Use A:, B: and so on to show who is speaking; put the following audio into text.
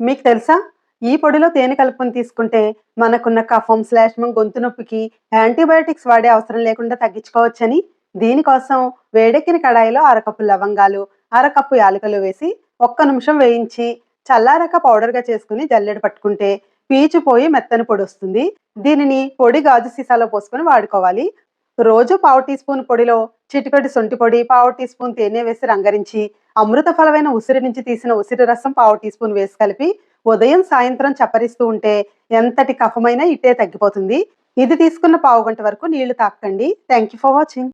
A: మీకు తెలుసా? ఈ పొడిలో తేనె కలుపుకొని తీసుకుంటే మనకున్న కఫం, శ్లేష్మం, గొంతు నొప్పికి యాంటీబయాటిక్స్ వాడే అవసరం లేకుండా తగ్గించుకోవచ్చని. దీనికోసం వేడెక్కిన కడాయిలో అరకప్పు లవంగాలు, అరకప్పు యాలకులు వేసి ఒక్క నిమిషం వేయించి చల్లారాక పౌడర్‌గా చేసుకొని జల్లెడ పట్టుకుంటే పీచు పోయి మెత్తని పొడొస్తుంది. దీనిని పొడి గాజు సీసాలో పోసుకొని వాడుకోవాలి. రోజు పావు టీ స్పూన్ పొడిలో చిటికెడు శొంఠి పొడి, పావు టీ స్పూన్ తేనె వేసి రంగరించి అమృత ఫలమైన ఉసిరి నుంచి తీసిన ఉసిరి రసం పావు టీ స్పూన్ వేసి కలిపి ఉదయం, సాయంత్రం చప్పరిస్తూ ఉంటే ఎంతటి కఫమైనా ఇట్టే తగ్గిపోతుంది. ఇది తీసుకున్న పావుగంట వరకు నీళ్లు తాగకండి. Thank you for watching.